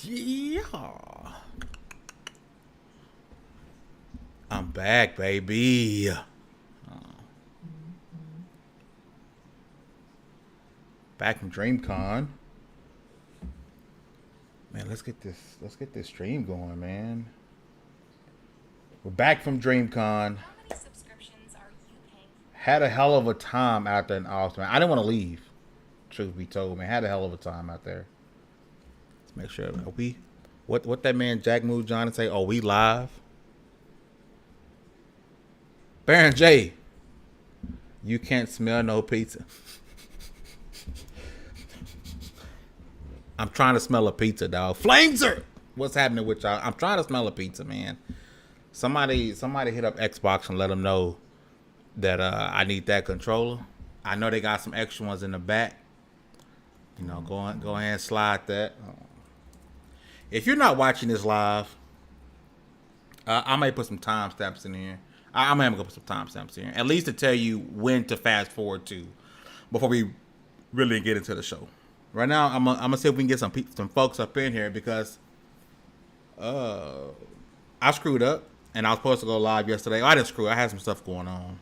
Yeah. I'm back, baby. Back from DreamCon. Man, let's get this stream going, man. We're back from DreamCon. How many subscriptions are you paying? Had a hell of a time out there in Austin. I didn't want to leave. Truth be told, man, had a hell of a time out there. Let's make sure. Are we? What that man Jack Mood Johnny say? Oh, we live. Baron J, you can't smell no pizza. I'm trying to smell a pizza, dog. Flameser, what's happening with y'all? I'm trying to smell a pizza, man. Somebody hit up Xbox and let them know that I need that controller. I know they got some extra ones in the back. You know, go ahead and slide that. If you're not watching this live, I may put some timestamps in here. I'm gonna put some timestamps in here, at least to tell you when to fast forward to before we really get into the show. Right now, I'm gonna see if we can get some folks up in here because I screwed up and I was supposed to go live yesterday. I didn't screw. I had some stuff going on,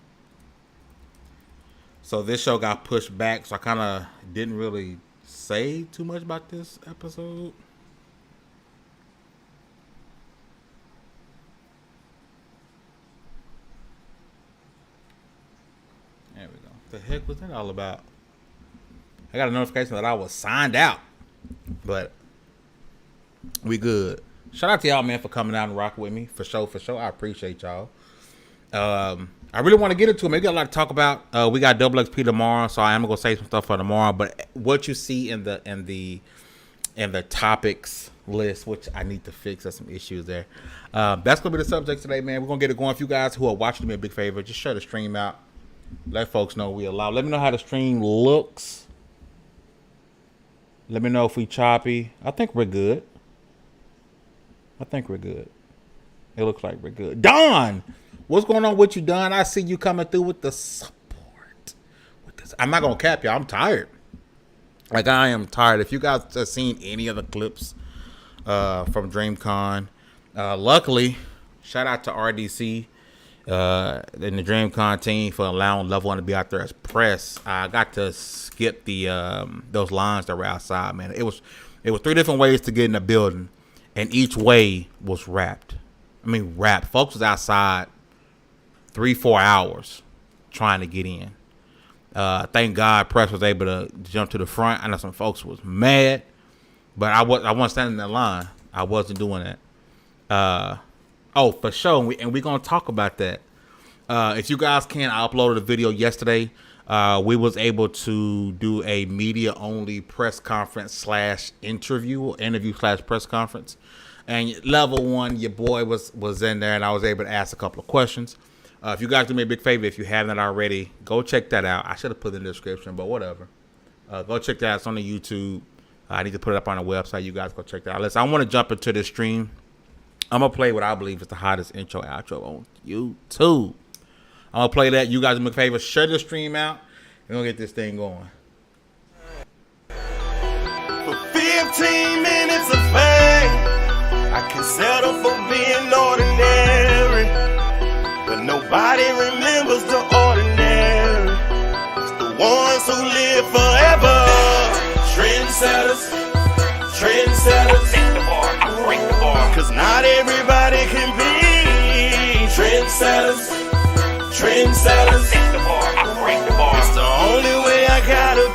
so this show got pushed back. So I kind of didn't really say too much about this episode. There we go. The heck was that all about? I got a notification that I was signed out, but we good. Shout out to y'all, man, for coming out and rocking with me. For sure. I appreciate y'all. I really want to get into it. We got a lot to talk about. We got Double XP tomorrow, so I am gonna say some stuff for tomorrow. But what you see in the topics list, which I need to fix, there's some issues there. That's gonna be the subject today, man. We're gonna get it going. If you guys who are watching me a big favor, just share the stream out. Let folks know we allow. Let me know how the stream looks. Let me know if we choppy. I think we're good. It looks like we're good. Don, what's going on with you, Don? I see you coming through with the support. I'm not gonna cap y'all. I'm tired. Like, I am tired. If you guys have seen any of the clips from DreamCon, luckily, shout out to RDC. In the DreamCon team for allowing Level 1 to be out there as press. I got to skip the those lines that were outside, man. It was 3 different ways to get in the building, and each way was wrapped. Folks was outside 3-4 hours trying to get in. Thank God press was able to jump to the front. I know some folks was mad, but I wasn't standing in that line. I wasn't doing that. Oh, for sure, and we're going to talk about that. If you guys can, I uploaded a video yesterday. We was able to do a media-only press conference / interview/press conference. And Level 1, your boy was in there, and I was able to ask a couple of questions. If you guys do me a big favor, if you haven't already, go check that out. I should have put it in the description, but whatever. Go check that out. It's on the YouTube. I need to put it up on the website. You guys go check that out. Listen, I want to jump into this stream. I'm going to play what I believe is the hottest intro outro on YouTube. I'm going to play that. You guys do me a favor. Share the stream out. We're going to get this thing going. For 15 minutes of fame, I can settle for being ordinary. But nobody remembers the ordinary. It's the ones who live forever. Trendsetters. Break the bar. Cause not everybody can be trendsetters. Break the bar. It's the only way I gotta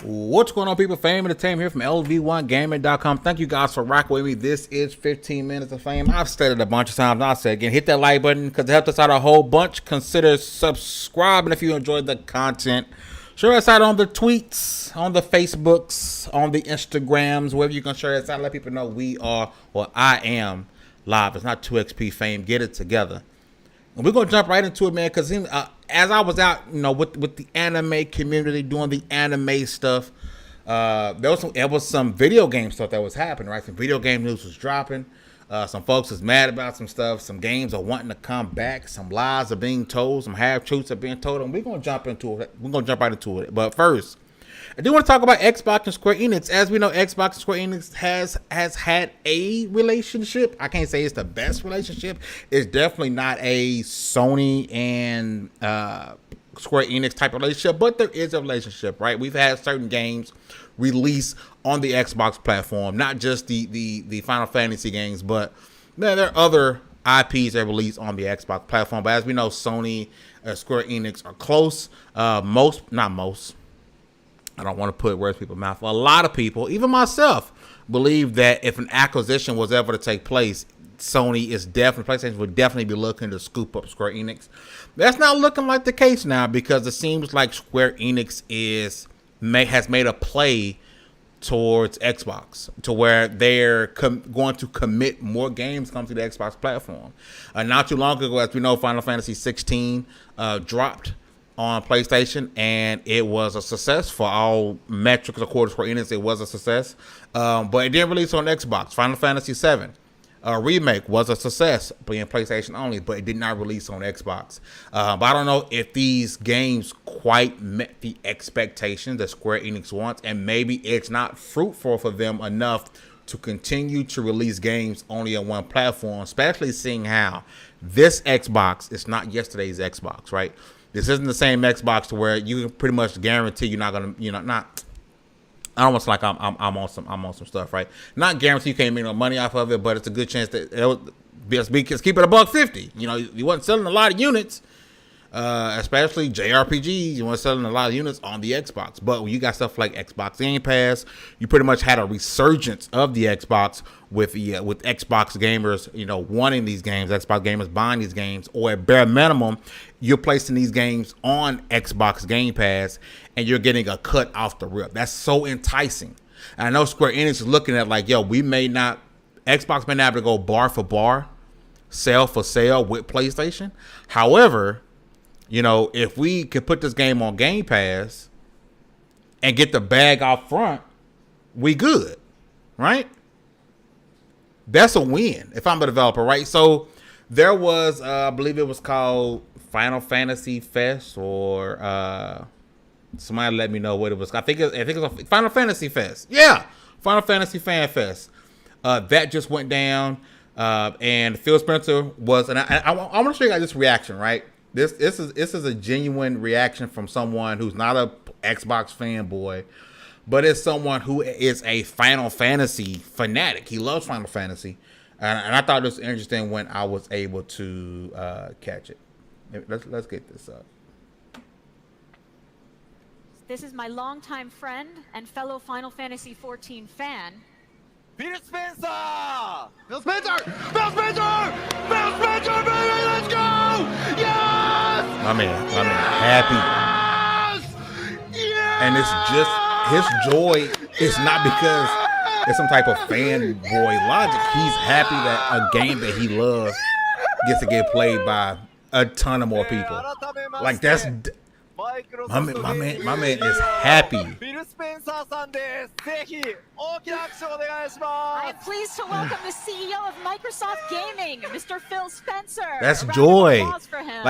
be. What's going on, people? Fame Entertainment here from LV1Gaming.com. Thank you guys for rocking with me. This is 15 Minutes of Fame. I've said it a bunch of times. I'll say it again. Hit that like button because it helps us out a whole bunch. Consider subscribing if you enjoyed the content. Share us out on the tweets, on the Facebooks, on the Instagrams, wherever you can share us out. Let people know I am live. It's not 2XP Fame. Get it together. And we're going to jump right into it, man, because as I was out, with the anime community doing the anime stuff, there was some video game stuff that was happening, right? Some video game news was dropping. Some folks is mad about some stuff. Some games are wanting to come back. Some lies are being told. Some half truths are being told. And we're going to jump into it. We're going to jump right into it. But first, I do want to talk about Xbox and Square Enix. As we know, Xbox and Square Enix has had a relationship. I can't say it's the best relationship. It's definitely not a Sony and Square Enix type of relationship, but there is a relationship, right? We've had certain games release on the Xbox platform, not just the Final Fantasy games, but there are other IPs that release on the Xbox platform. But as we know, Sony, Square Enix are close. Not most. I don't want to put words in people's mouth. A lot of people, even myself, believe that if an acquisition was ever to take place, PlayStation would definitely be looking to scoop up Square Enix. That's not looking like the case now, because it seems like Square Enix has made a play towards Xbox, to where they're going to commit more games come to the Xbox platform. Not too long ago, as we know, Final Fantasy 16 dropped on PlayStation, and it was a success for all metrics. According to Square Enix, it was a success, but it didn't release on Xbox. Final Fantasy 7 remake was a success, being PlayStation only, but it did not release on Xbox. But I don't know if these games quite met the expectations that Square Enix wants, and maybe it's not fruitful for them enough to continue to release games only on one platform, especially seeing how this Xbox is not yesterday's Xbox, right? This isn't the same Xbox to where you can pretty much guarantee you're not gonna, not. Almost like I'm on some stuff, right? Not guarantee you can't make no money off of it, but it's a good chance that just keep it $150. You wasn't selling a lot of units, especially JRPGs. You weren't selling a lot of units on the Xbox. But when you got stuff like Xbox Game Pass, you pretty much had a resurgence of the Xbox with Xbox gamers, wanting these games, Xbox gamers buying these games, or at bare minimum, you're placing these games on Xbox Game Pass, and you're getting a cut off the rip. That's so enticing. And I know Square Enix is looking at like, Xbox may not have to go bar for bar, sale for sale with PlayStation. However, if we could put this game on Game Pass and get the bag out front, we good, right? That's a win if I'm a developer, right? So there was, I believe it was called Final Fantasy Fest, or somebody let me know what it was. I think it was a Final Fantasy Fest. Yeah, Final Fantasy Fan Fest. That just went down, and Phil Spencer was, and I want to show you guys this reaction, right? This is a genuine reaction from someone who's not a Xbox fanboy, but it's someone who is a Final Fantasy fanatic. He loves Final Fantasy, and I thought it was interesting when I was able to catch it. Let's get this up. This is my longtime friend and fellow Final Fantasy XIV fan. Phil Spencer! Phil Spencer! Phil Spencer! Phil Spencer, baby, let's go! Yes! My man, happy. Yes! And it's just, his joy is not because it's some type of fanboy logic. He's happy that a game that he loves gets to get played by a ton of more people. Like, that's... My man is happy. I am pleased to welcome the CEO of Microsoft Gaming, Mr. Phil Spencer. That's A round of joy. applause for him.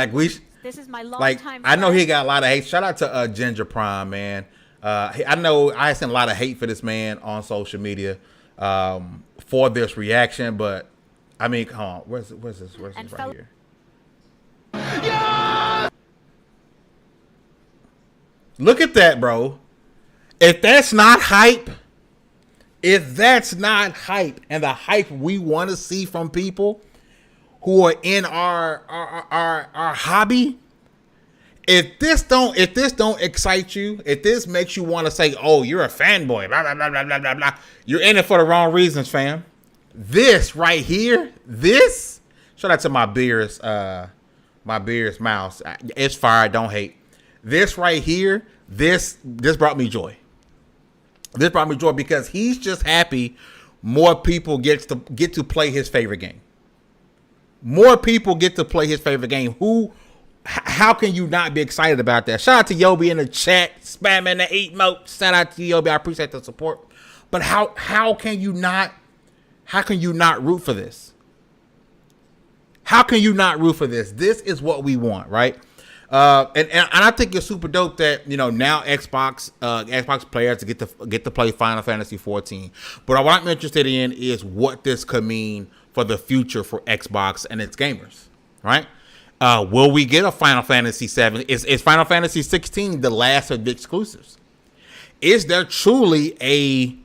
This is my longtime I know friend. he got a lot of hate. Shout out to Ginger Prime, man. I know I sent a lot of hate for this man on social media for this reaction, but I mean, come on, where's this right here? Yes! Look at that, bro. If that's not hype, and the hype we want to see from people who are in our hobby, if this don't excite you, if this makes you want to say, "Oh, you're a fanboy," blah blah blah blah blah blah blah, you're in it for the wrong reasons, fam. This right here, shout out to my Beer's mouse. It's fire. Don't hate. This right here, this brought me joy. This brought me joy because he's just happy more people get to play his favorite game. More people get to play his favorite game. How can you not be excited about that? Shout out to Yobi in the chat, spamming the emote. Shout out to Yobi. I appreciate the support. But how can you not root for this? How can you not root for this? This is what we want, right? And I think it's super dope that now Xbox players get to play Final Fantasy 14. But what I'm interested in is what this could mean for the future for Xbox and its gamers, right? Will we get a Final Fantasy 7? Is Final Fantasy 16 the last of the exclusives? Is there truly a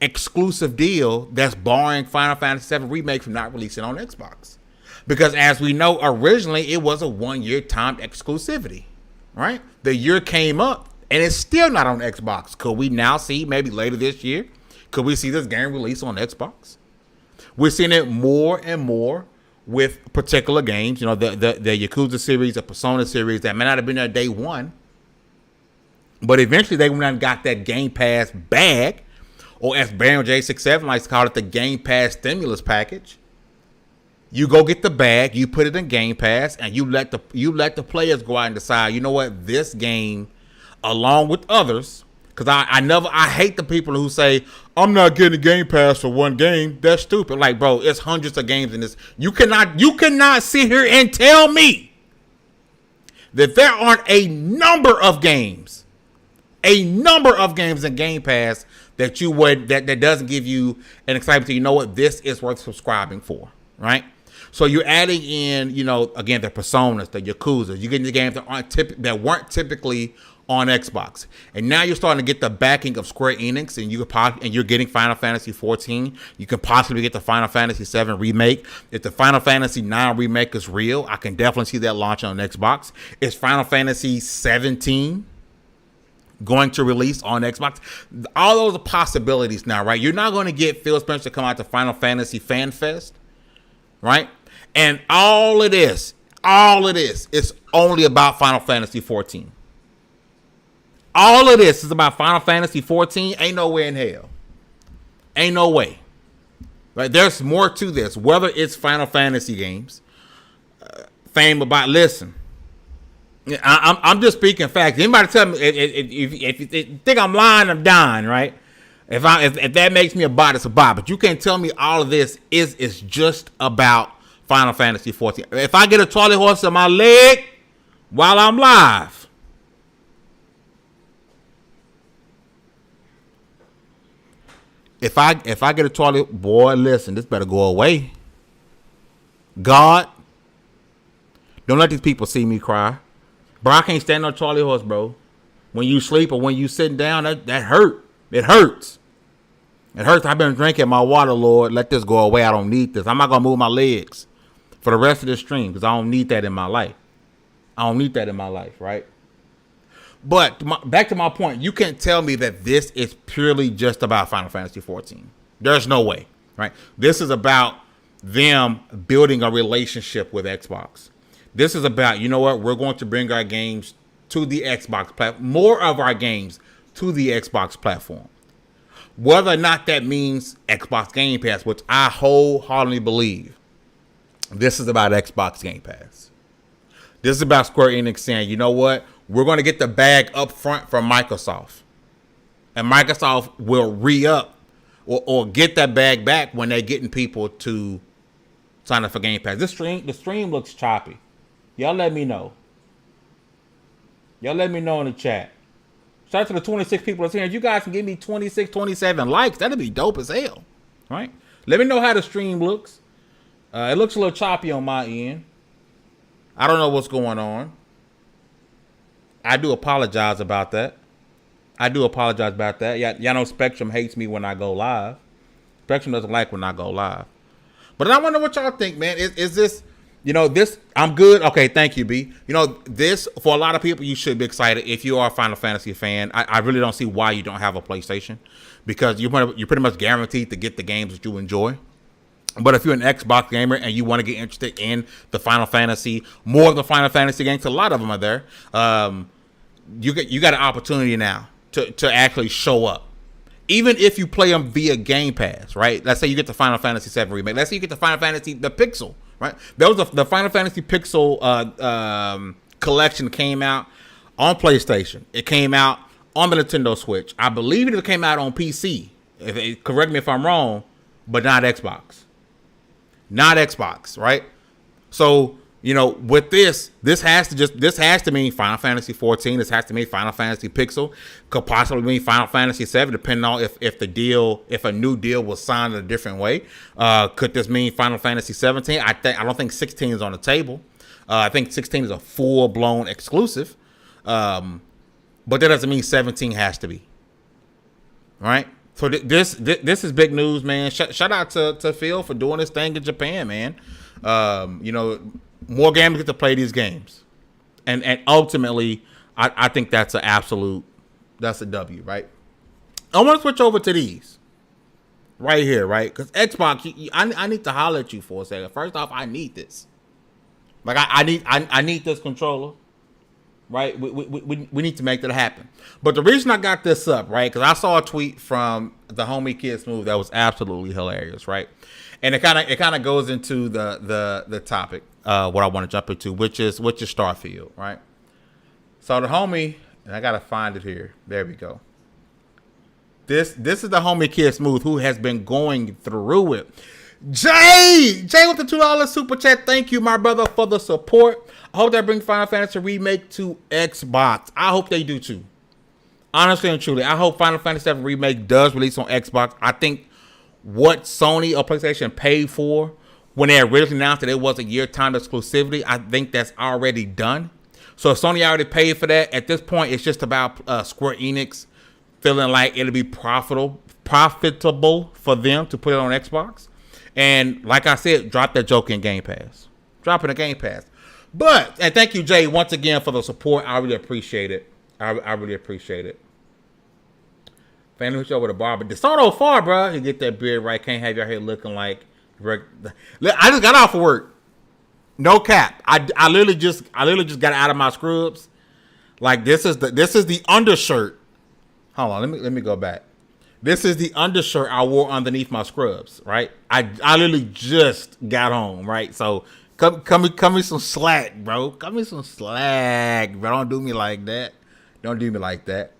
exclusive deal that's barring Final Fantasy 7 Remake from not releasing on Xbox? Because as we know, originally it was a 1-year timed exclusivity, right? The year came up and it's still not on Xbox. Could we now see maybe later this year? Could we see this game release on Xbox? We're seeing it more and more with particular games, the Yakuza series, the Persona series that may not have been there day one, but eventually they went and got that Game Pass bag, or as Baron J67 likes to call it, the Game Pass stimulus package. You go get the bag, you put it in Game Pass, and you let the players go out and decide, you know what, this game, along with others, because I hate the people who say, I'm not getting a Game Pass for one game. That's stupid. Like, bro, it's hundreds of games in this. You cannot sit here and tell me that there aren't a number of games in Game Pass that doesn't give you an excitement to, you know what, this is worth subscribing for, right? So you're adding in, again, the Personas, the Yakuza. You're getting the games that weren't typically on Xbox, and now you're starting to get the backing of Square Enix, and you're getting Final Fantasy 14. You can possibly get the Final Fantasy 7 remake. If the Final Fantasy 9 remake is real, I can definitely see that launch on Xbox. Is Final Fantasy 17 going to release on Xbox? All those are possibilities now, right? You're not going to get Phil Spencer to come out to Final Fantasy Fan Fest, right? And all it is only about Final Fantasy 14. All of this is about Final Fantasy 14. Ain't no way in hell. Ain't no way. Right? There's more to this. Whether it's Final Fantasy games, listen. I'm just speaking facts. Anybody tell me if you think I'm lying, I'm dying, right? If that makes me a bot, it's a bot. But you can't tell me all of this is just about Final Fantasy 14. If I get a Charlie horse in my leg while I'm live, If I get a Charlie, boy, listen, this better go away. God, don't let these people see me cry. Bro, I can't stand no Charlie horse, bro. When you sleep or when you sitting down, that hurt. It hurts. It hurts. I've been drinking my water, Lord. Let this go away. I don't need this. I'm not going to move my legs for the rest of this stream because I don't need that in my life. Right? But back to my point, you can't tell me that this is purely just about Final Fantasy 14. There's no way, right? This is about them building a relationship with Xbox. This is about, you know what, we're going to bring our games to the Xbox platform, more of our games to the Xbox platform. Whether or not that means Xbox Game Pass, which I wholeheartedly believe, this is about Xbox Game Pass. This is about Square Enix saying, you know what, we're going to get the bag up front from Microsoft. And Microsoft will re-up or get that bag back when they're getting people to sign up for Game Pass. The stream looks choppy. Y'all let me know. Y'all let me know in the chat. Shout out to the 26 people that's here. If you guys can give me 26, 27 likes, that'd be dope as hell. Right? Let me know how the stream looks. It looks a little choppy on my end. I don't know what's going on. I do apologize about that. Y'all know Spectrum hates me when I go live. Spectrum doesn't like when I go live. But I wonder what y'all think, man. Is this, this, I'm good. Okay, thank you, B. This, for a lot of people, you should be excited. If you are a Final Fantasy fan, I really don't see why you don't have a PlayStation. Because you're pretty much guaranteed to get the games that you enjoy. But if you're an Xbox gamer and you want to get interested in the Final Fantasy, more of the Final Fantasy games, a lot of them are there. You got an opportunity now to actually show up. Even if you play them via Game Pass, right? Let's say you get the Final Fantasy 7 remake. Let's say you get the Final Fantasy, the Pixel, right? That was the Final Fantasy Pixel collection came out on PlayStation. It came out on the Nintendo Switch. I believe it came out on PC. Correct me if I'm wrong, but not Xbox. Not Xbox, right? So You know, with this has to mean Final Fantasy 14. This has to mean Final Fantasy Pixel. Could possibly mean Final Fantasy 7, depending on if a new deal was signed in a different way. Could this mean Final Fantasy 17? I don't think 16 is on the table. I think 16 is a full blown exclusive. But that doesn't mean 17 has to be. Right? So this is big news, man. Shout out to Phil for doing this thing in Japan, man. You know, more gamers get to play these games, and ultimately, I think that's a W, right? I want to switch over to these right here, right? Because Xbox, I need to holler at you for a second. First off, I need this. Like I need this controller, right? We need to make that happen. But the reason I got this up, right? Because I saw a tweet from the homie Kid Smooth that was absolutely hilarious, right? And it kind of goes into the topic, what I want to jump into, which is Starfield, right? So the homie, and I gotta find it here. There we go. This is the homie Kid Smooth who has been going through it. Jay with the $2 super chat. Thank you, my brother, for the support. I hope that brings Final Fantasy Remake to Xbox. I hope they do too. Honestly and truly, I hope Final Fantasy 7 Remake does release on Xbox. I think what Sony or PlayStation paid for when they originally announced that it was a year time exclusivity, I think that's already done. So if Sony already paid for that, at this point, it's just about Square Enix feeling like it'll be profitable for them to put it on Xbox. And like I said, drop that joke in Game Pass. Drop it in Game Pass. And thank you, Jay, once again for the support. I really appreciate it. I really appreciate it. Fan who's over the barber. DeSoto far, bro. You get that beard right. Can't have your hair looking like. I just got off of work. No cap. I literally just got out of my scrubs. Like this is the undershirt. Hold on. Let me go back. This is the undershirt I wore underneath my scrubs. Right. I literally just got home. Right. So come me some slack, bro. Come me some slack, bro. Don't do me like that. Don't do me like that.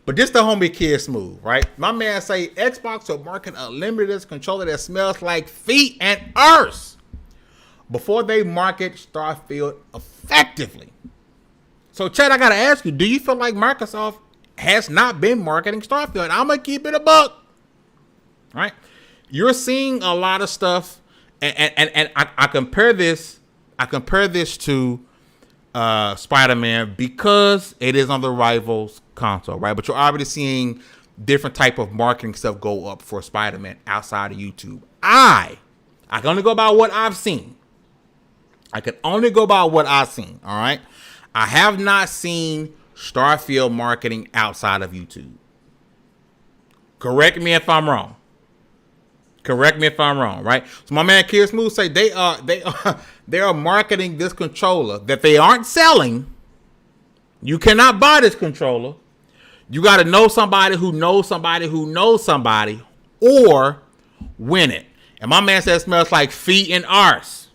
But this the homie Kid Smooth, right? My man say Xbox will market a limited controller that smells like feet and earth before they market Starfield effectively. So, Chad, I gotta ask you, do you feel like Microsoft has not been marketing Starfield? I'm gonna keep it a buck, right? You're seeing a lot of stuff, and I compare this to Spider-Man because it is on the Rivals console, right? But you're already seeing different type of marketing stuff go up for Spider-Man outside of YouTube. I can only go by what I've seen. All right. I have not seen Starfield marketing outside of YouTube. Correct me if I'm wrong. Right? So my man Kid Smooth say they are marketing this controller that they aren't selling. You cannot buy this controller. You got to know somebody who knows somebody who knows somebody or win it. And my man said it smells like feet and arse.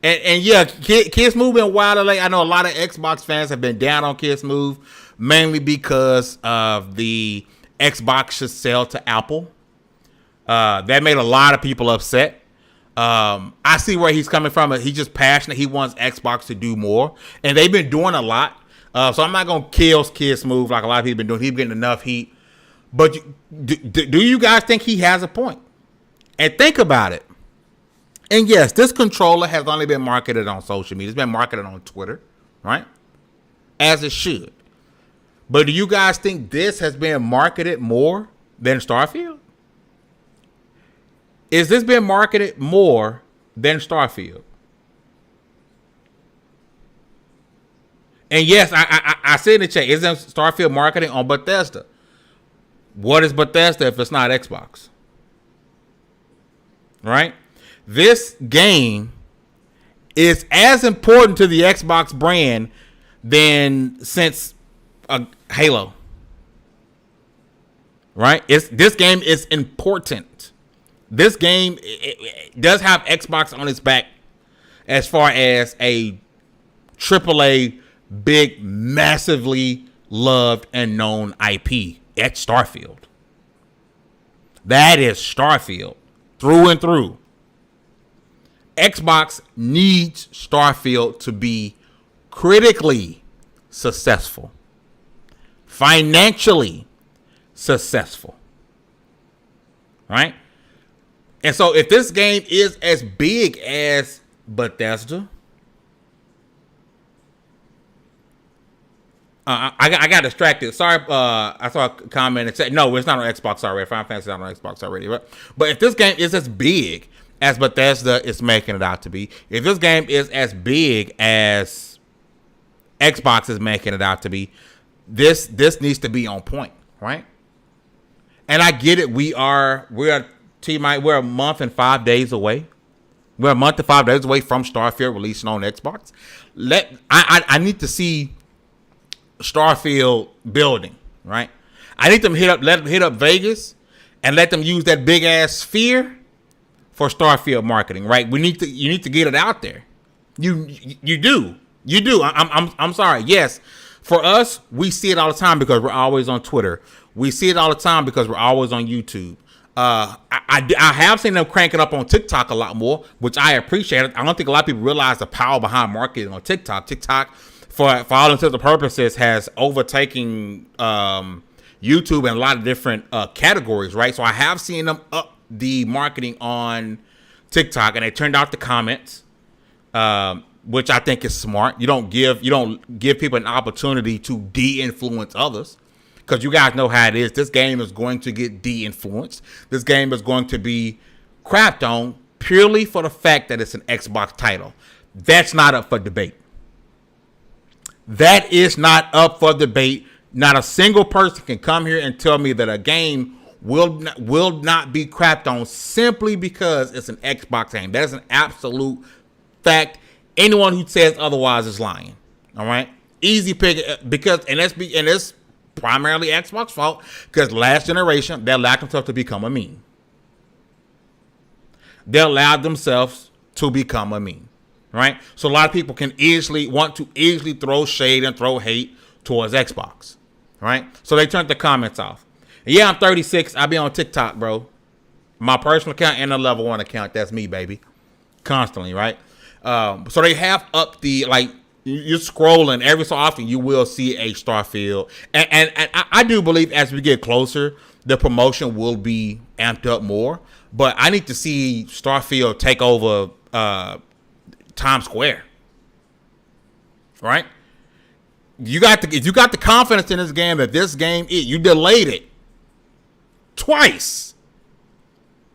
And yeah, Kid Smooth been wild late. I know a lot of Xbox fans have been down on Kid Smooth, mainly because of the Xbox should sell to Apple. That made a lot of people upset. I see where he's coming from. He's just passionate. He wants Xbox to do more. And they've been doing a lot. So I'm not going to kill Kid Smooth like a lot of people have been doing. He's getting enough heat. But do you guys think he has a point? And think about it. And yes, this controller has only been marketed on social media. It's been marketed on Twitter, right? As it should. But do you guys think this has been marketed more than Starfield? Is this been marketed more than Starfield? And yes, I said in the chat, isn't Starfield marketing on Bethesda? What is Bethesda if it's not Xbox? Right? This game is as important to the Xbox brand than since Halo. Right? This game is important. This game it does have Xbox on its back as far as a AAA, big, massively loved and known IP. That's Starfield. That is Starfield through and through. Xbox needs Starfield to be critically successful, financially successful, right? And so if this game is as big as Bethesda, I got distracted. Sorry, I saw a comment and said, no, it's not on Xbox already. Final Fantasy is not on Xbox already. But if this game is as big as Bethesda is making it out to be, if this game is as big as Xbox is making it out to be, this needs to be on point, right? And I get it. We're a month and 5 days away. We're a month and 5 days away from Starfield releasing on Xbox. I need to see Starfield building, right? I need them let them hit up Vegas and let them use that big ass sphere for Starfield marketing, right? You need to get it out there. You do. I'm sorry. Yes, for us, we see it all the time because we're always on Twitter. We see it all the time because we're always on YouTube. I have seen them cranking up on TikTok a lot more, which I appreciate. I don't think a lot of people realize the power behind marketing on TikTok. TikTok, for all intents and purposes, has overtaken YouTube in a lot of different categories, right? So I have seen them up the marketing on TikTok, and they turned out the comments, which I think is smart. You don't give people an opportunity to de-influence others, because you guys know how it is. This game is going to get de-influenced. This game is going to be crapped on purely for the fact that it's an Xbox title. That's not up for debate. That is not up for debate. Not a single person can come here and tell me that a game will not be crapped on simply because it's an Xbox game. That is an absolute fact. Anyone who says otherwise is lying. All right, easy pick, because it's primarily Xbox fault, because last generation they allowed themselves to become a meme. They allowed themselves to become a meme. Right? So a lot of people can want to easily throw shade and throw hate towards Xbox. Right? So they turned the comments off. And yeah, I'm 36. I be on TikTok, bro. My personal account and the level 1 account. That's me, baby. Constantly, right? So they have up the, like, you're scrolling every so often, you will see a Starfield. And I do believe as we get closer, the promotion will be amped up more. But I need to see Starfield take over Times Square, right? If you got the confidence in this game that this game you delayed it twice.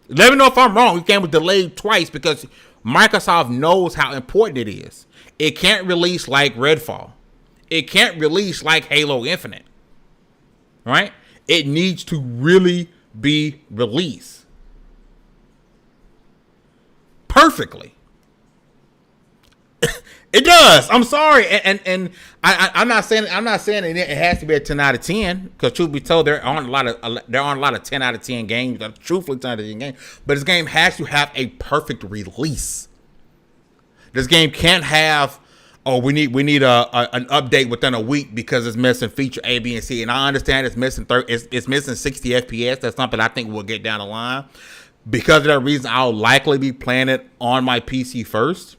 Let me know if I'm wrong. This game was delayed twice because Microsoft knows how important it is. It can't release like Redfall. It can't release like Halo Infinite, right? It needs to really be released perfectly. It does. I'm sorry, and I'm not saying it has to be a 10 out of 10, because truth be told, there aren't a lot of 10 out of 10 games. Truthfully, 10 out of 10 games. But this game has to have a perfect release. This game can't have, we need an update within a week because it's missing feature A, B, and C. And I understand it's missing it's missing 60 FPS. That's something I think we'll get down the line. Because of that reason, I'll likely be playing it on my PC first.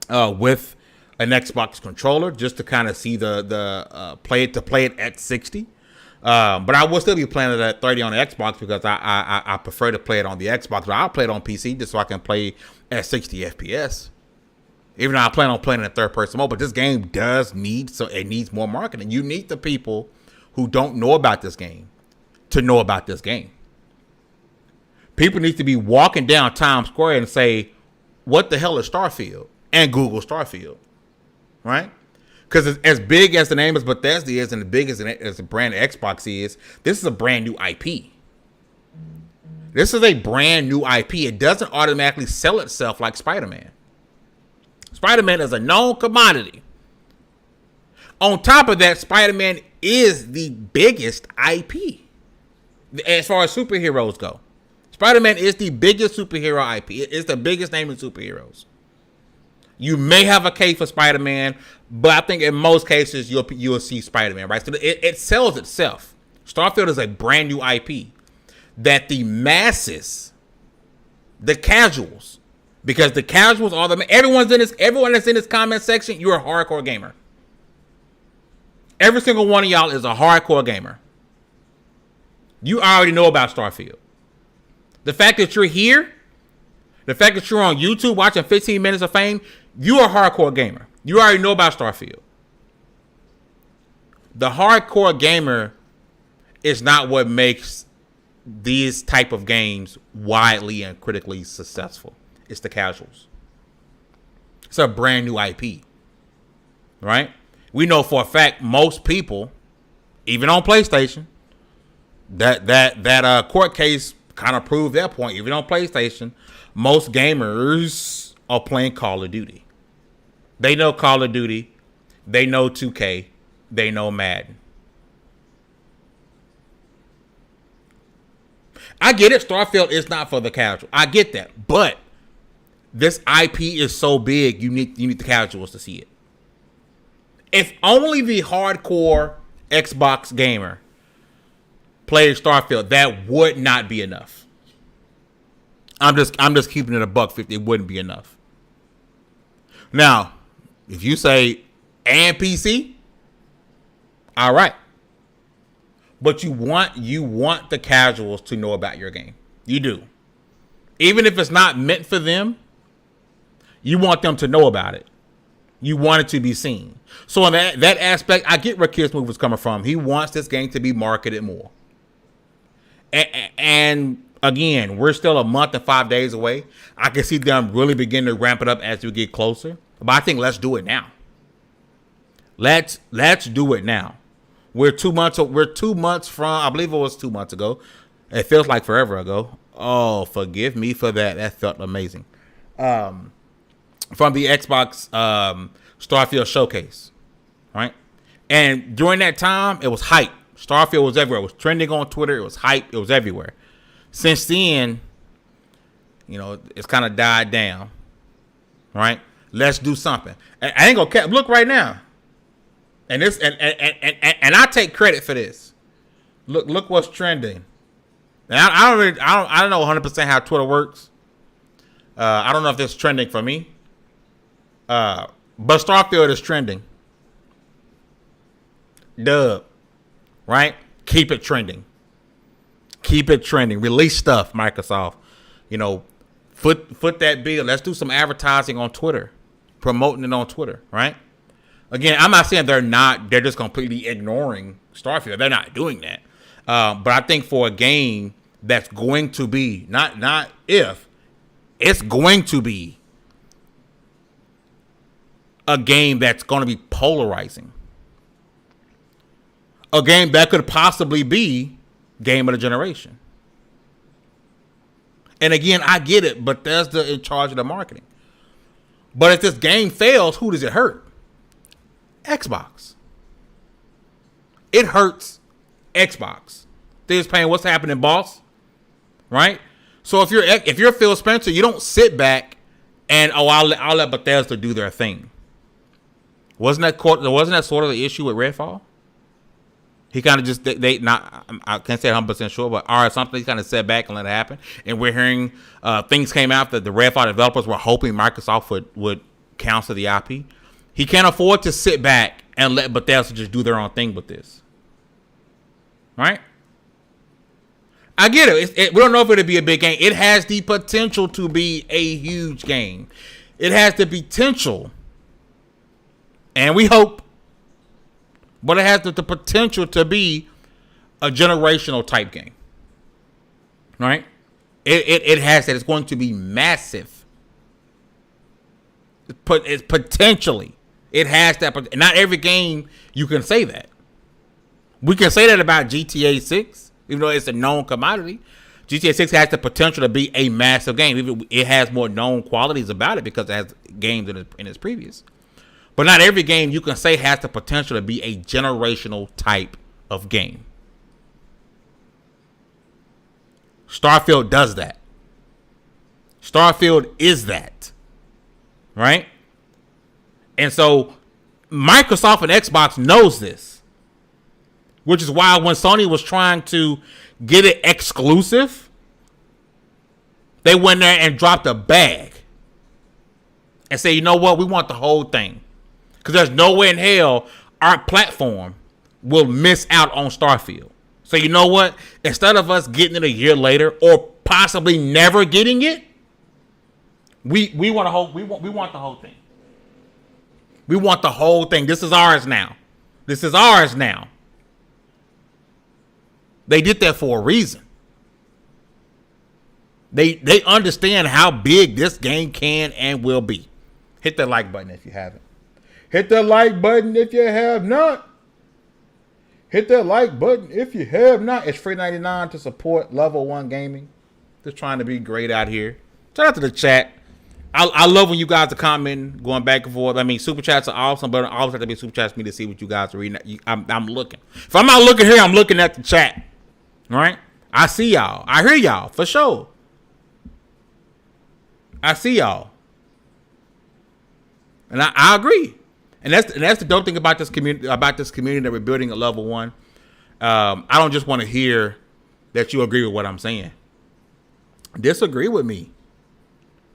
With an Xbox controller, just to kind of see the play it at 60. But I will still be playing it at 30 on the Xbox because I prefer to play it on the Xbox. But I'll play it on PC just so I can play at 60 FPS. Even though I plan on playing it in third person mode, but this game needs more marketing. You need the people who don't know about this game to know about this game. People need to be walking down Times Square and say, "What the hell is Starfield?" and Google Starfield, right? Because as big as the name of Bethesda is and as big as the brand Xbox is, this is a brand new IP. This is a brand new IP. It doesn't automatically sell itself like Spider-Man. Spider-Man is a known commodity. On top of that, Spider-Man is the biggest IP as far as superheroes go. Spider-Man is the biggest superhero IP. It's the biggest name in superheroes. You may have a case for Spider-Man, but I think in most cases you'll see Spider-Man, right? So it sells itself. Starfield is a brand new IP that the masses, the casuals, Because the casuals are everyone that's in this comment section, you're a hardcore gamer. Every single one of y'all is a hardcore gamer. You already know about Starfield. The fact that you're here, the fact that you're on YouTube watching 15 minutes of fame, you're a hardcore gamer. You already know about Starfield. The hardcore gamer is not what makes these type of games widely and critically successful. It's the casuals. It's a brand new IP, right? We know for a fact most people, even on PlayStation, that court case kind of proved that point. Even on PlayStation, most gamers are playing Call of Duty. They know Call of Duty. They know 2K. They know Madden. I get it. Starfield is not for the casual. I get that. But this IP is so big, you need the casuals to see it. If only the hardcore Xbox gamer played Starfield, that would not be enough. I'm just keeping it a $150. It wouldn't be enough. Now, if you say and PC, all right. But you want the casuals to know about your game. You do. Even if it's not meant for them, you want them to know about it. You want it to be seen. So in that aspect, I get where Kids Move is coming from. He wants this game to be marketed more. And again, we're still a month and 5 days away. I can see them really begin to ramp it up as we get closer. But I think let's do it now. Let's do it now. We're 2 months from, I believe it was 2 months ago. It feels like forever ago. Oh, forgive me for that. That felt amazing. From the Xbox Starfield showcase, right? And during that time, it was hype. Starfield was everywhere. It was trending on Twitter. It was hype. It was everywhere. Since then, it's kind of died down, right? Let's do something. I ain't gonna look right now. And this and I take credit for this. Look what's trending. And I don't know 100% how Twitter works. I don't know if this is trending for me. But Starfield is trending. Dub. Right? Keep it trending. Keep it trending. Release stuff, Microsoft. Foot that bill. Let's do some advertising on Twitter. Promoting it on Twitter, right? Again, I'm not saying they're just completely ignoring Starfield. They're not doing that. But I think for a game that's going to be, not if, it's going to be a game that's going to be polarizing. A game that could possibly be game of the generation. And again, I get it, but Bethesda in charge of the marketing. But if this game fails, who does it hurt? Xbox. It hurts Xbox. They're just paying what's happening, boss. Right? So if you're Phil Spencer, you don't sit back and I'll let Bethesda do their thing. Wasn't that sort of the issue with Redfall? He kind of just I can't say 100% sure, but something he kind of sat back and let it happen. And we're hearing things came out that the Redfall developers were hoping Microsoft would cancel the IP. He can't afford to sit back and let Bethesda just do their own thing with this. Right? I get it. We don't know if it'll be a big game. It has the potential to be a huge game. It has the potential, and we hope, but it has the potential to be a generational type game. Right? It has that. It's going to be massive. It's potentially. It has that. But not every game you can say that. We can say that about GTA 6, even though it's a known commodity. GTA 6 has the potential to be a massive game. Even it has more known qualities about it because it has games in its previous. But not every game you can say has the potential to be a generational type of game. Starfield does that. Starfield is that. Right? And so Microsoft and Xbox knows this. Which is why when Sony was trying to get it exclusive, they went there and dropped a bag. and say, you know what, we want the whole thing. Because there's no way in hell our platform will miss out on Starfield. So you know what? Instead of us getting it a year later or possibly never getting it, we want the whole thing. We want the whole thing. This is ours now. This is ours now. They did that for a reason. They understand how big this game can and will be. Hit that like button if you haven't. Hit that like button if you have not. Hit that like button if you have not. It's free $99 to support Level 1 Gaming. Just trying to be great out here. Shout out to the chat. I love when you guys are commenting, going back and forth. I mean, super chats are awesome, but I always have to be super chats for me to see what you guys are reading. I'm looking. If I'm not looking here, I'm looking at the chat. All right? I see y'all. I hear y'all for sure. I see y'all. And I agree. And that's the dope thing about this community that we're building at Level 1. I don't just want to hear that you agree with what I'm saying. Disagree with me.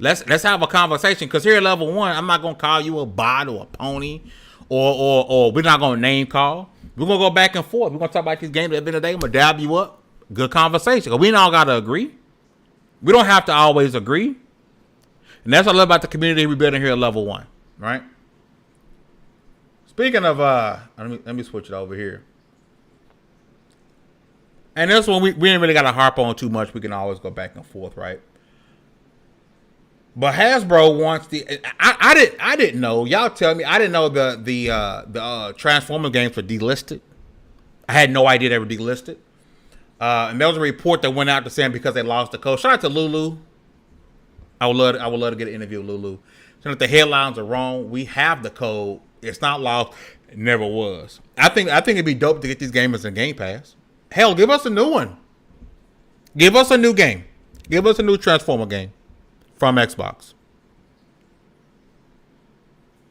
Let's have a conversation, because here at Level 1, I'm not gonna call you a bot or a pony, or we're not gonna name call. We're gonna go back and forth. We're gonna talk about these games. At the end of the day, I'm gonna dab you up. Good conversation. We all gotta agree. We don't have to always agree. And that's what I love about the community we're building here at Level 1, right? Speaking of, let me switch it over here. And this one we ain't really got to harp on too much. We can always go back and forth, right? But Hasbro wants I didn't know. Y'all tell me. I didn't know the Transformers games were delisted. I had no idea they were delisted. And there was a report that went out to saying because they lost the code. Shout out to Lulu. I would love to get an interview with Lulu. So if the headlines are wrong, we have the code. It's not lost. It never was. I think it'd be dope to get these gamers in Game Pass. Hell, give us a new one. Give us a new game. Give us a new Transformer game from Xbox.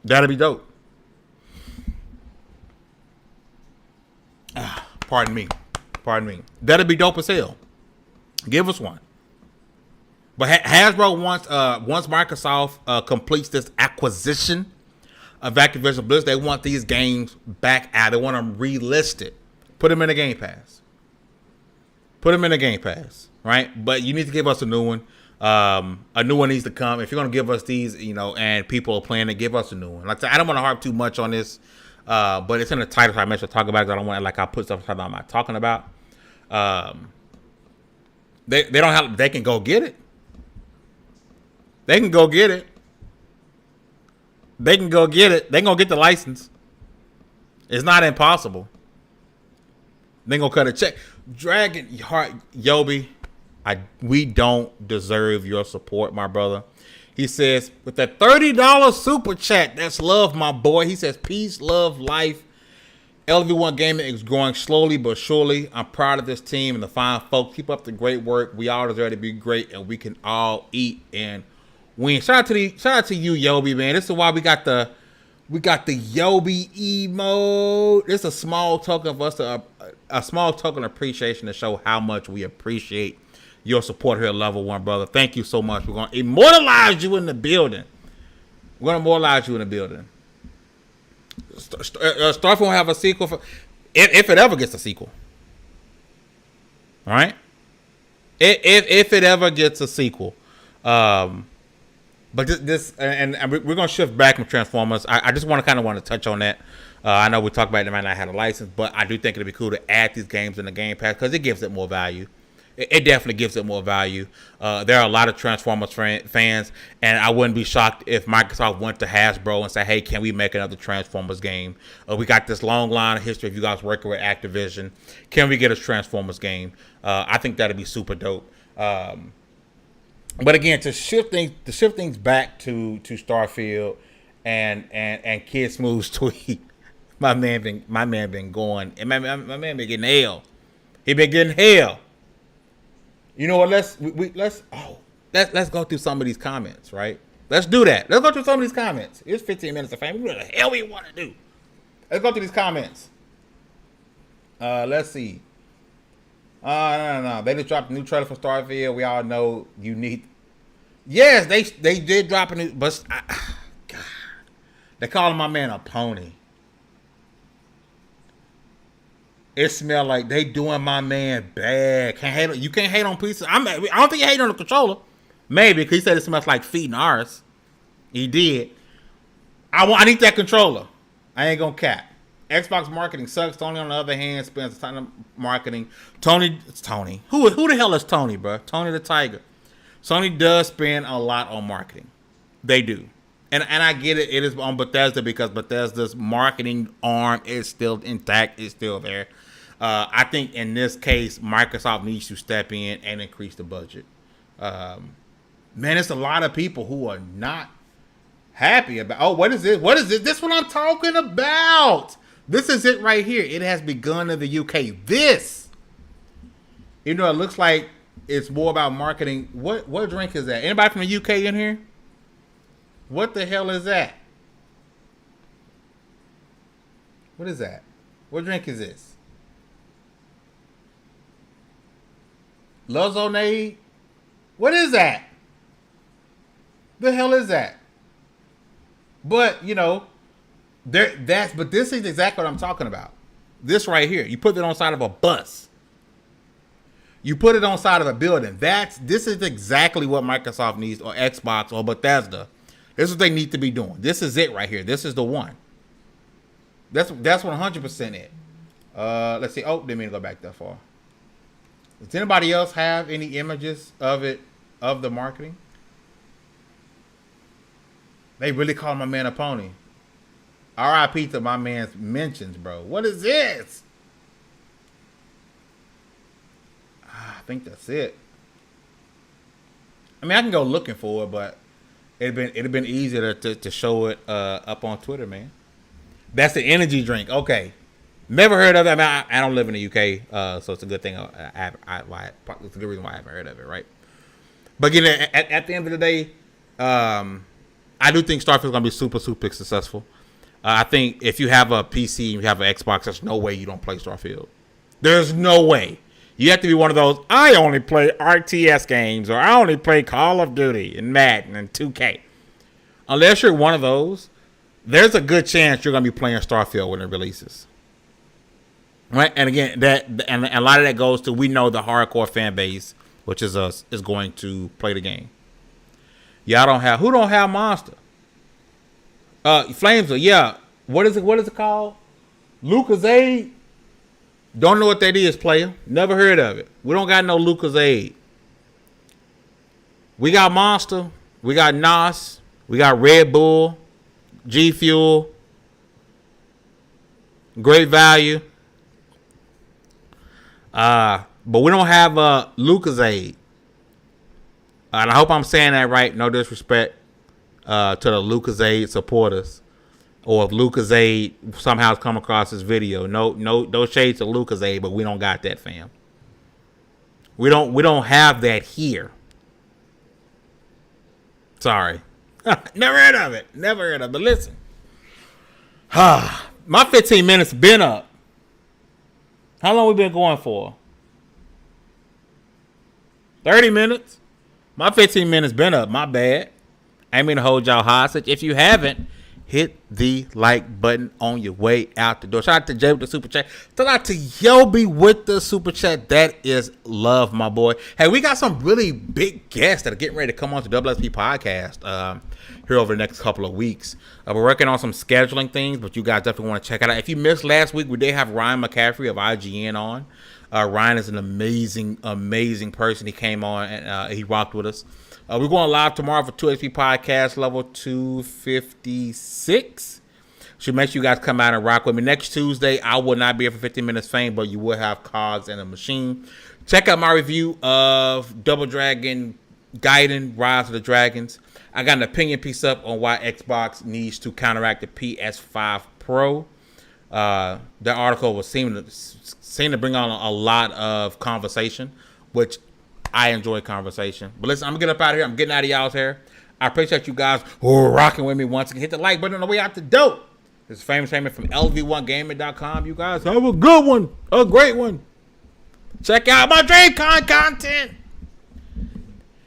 That'd be dope. Pardon me. That'd be dope as hell. Give us one. But Hasbro once Microsoft completes this acquisition of Activision Blizzard, they want these games back out. They want them relisted. Put them in a Game Pass. Right? But you need to give us a new one. A new one needs to come. If you're going to give us these, and people are playing it, give us a new one. Like I said, I don't want to harp too much on this, but it's in the title, so I mentioned talk about it. I don't want to, I put stuff I'm not talking about. They don't have. They can go get it. They can go get it. They can go get it. They can go get the license. It's not impossible. They gonna cut a check. Dragon Heart Yobi, we don't deserve your support, my brother. He says, with that $30 super chat, that's love, my boy. He says, peace, love, life. LV1 Gaming is growing slowly but surely. I'm proud of this team and the fine folks. Keep up the great work. We all deserve to be great, and we can all eat and win. Shout out to you, Yobi, man. This is why we got the Yobi emote. It's a small token of us, a small token of appreciation to show how much we appreciate your support here at Level 1, brother. Thank you so much. We're going to immortalize you in the building. Starfield will have a sequel if it ever gets a sequel. All right? If it ever gets a sequel. But this and we're going to shift back from Transformers. I just want to touch on that. I know we talked about it, might not have a license, but I do think it'd be cool to add these games in the Game Pass because it gives it more value. It definitely gives it more value. There are a lot of Transformers fans, and I wouldn't be shocked if Microsoft went to Hasbro and said, hey, can we make another Transformers game? We got this long line of history of you guys working with Activision. Can we get a Transformers game? I think that'd be super dope. But again, to shift things back to Starfield and Kid Smooth's tweet, my man been going, and my man been getting hell. He been getting hell. You know what? Let's go through some of these comments, right? Let's do that. Let's go through some of these comments. It's 15 minutes of fame. What the hell we want to do? Let's go through these comments. Let's see. No. They just dropped a new trailer for Starfield. We all know you need. Yes, they did drop a new, but They calling my man a pony. It smell like they doing my man bad. You can't hate on pieces. I don't think you hate on the controller. Maybe because he said it smells like feet and ours. He did. I need that controller. I ain't gonna cap. Xbox marketing sucks. Tony, on the other hand, spends a ton of marketing. It's Tony. Who the hell is Tony, bro? Tony the Tiger. Sony does spend a lot on marketing. They do. And I get it. It is on Bethesda because Bethesda's marketing arm is still intact. It's still there. I think in this case, Microsoft needs to step in and increase the budget. Man, it's a lot of people who are not happy about. Oh, what is this? What is this? This is what I'm talking about. This is it right here. It has begun in the UK. This, it looks like it's more about marketing. What drink is that? Anybody from the UK in here? What the hell is that? What is that? What drink is this? Lozonade? What is that? The hell is that? But, but this is exactly what I'm talking about. This right here. You put it on side of a bus. You put it on side of a building. This is exactly what Microsoft needs, or Xbox or Bethesda. This is what they need to be doing. This is it right here. This is the one. That's 100% it. Let's see. Oh, didn't mean to go back that far. Does anybody else have any images of it, of the marketing? They really call my man a pony. R.I.P. to my man's mentions, bro. What is this? I think that's it. I mean, I can go looking for it, but it'd have been easier to show it up on Twitter, man. That's the energy drink. Okay. Never heard of it. I mean, I don't live in the UK, so it's a good thing. It's a good reason why I haven't heard of it, right? But again, at the end of the day, I do think Starfield's gonna be super, super successful. I think if you have a PC and you have an Xbox, there's no way you don't play Starfield. There's no way. You have to be one of those, I only play RTS games, or I only play Call of Duty and Madden and 2K. Unless you're one of those, there's a good chance you're gonna be playing Starfield when it releases. Right, and again, and a lot of that goes to, we know the hardcore fan base, which is us, is going to play the game. Y'all don't have, who don't have Monster? Flames, yeah. What is it called? Lucozade. Don't know what that is, player. Never heard of it. We don't got no Lucozade. We got Monster. We got NOS. We got Red Bull, G Fuel, Great Value. But we don't have Lucozade. And I hope I'm saying that right. No disrespect to the Lucozade supporters, or if Lucozade somehow has come across this video. No shades to Lucozade, but we don't got that, fam. We don't have that here. Sorry. Never heard of it. But listen. My 15 minutes been up. How long we been going for? 30 minutes? My 15 minutes been up. My bad. I ain't mean to hold y'all hostage. If you haven't, hit the like button on your way out the door. Shout out to Jay with the super chat. Shout out to Yobi with the super chat. That is love, my boy. Hey, we got some really big guests that are getting ready to come on to WSP Podcast here over the next couple of weeks. We're working on some scheduling things, but you guys definitely want to check it out. If you missed last week, we did have Ryan McCaffrey of IGN on. Ryan is an amazing person. He came on and he rocked with us. We're going live tomorrow for 2HP Podcast level 256. So make sure you guys come out and rock with me. Next Tuesday, I will not be here for 15 minutes fame, but you will have Cogs and a Machine. Check out my review of Double Dragon Gaiden, Rise of the Dragons. I got an opinion piece up on why Xbox needs to counteract the PS5 Pro. The article was seem to bring on a lot of conversation, which I enjoy conversation. But listen, I'm going to get up out of here. I'm getting out of y'all's hair. I appreciate you guys rocking with me once again. Hit the like button on the way out the door. This is Famous Famous from LV1Gaming.com. You guys have a good one. A great one. Check out my DreamCon content.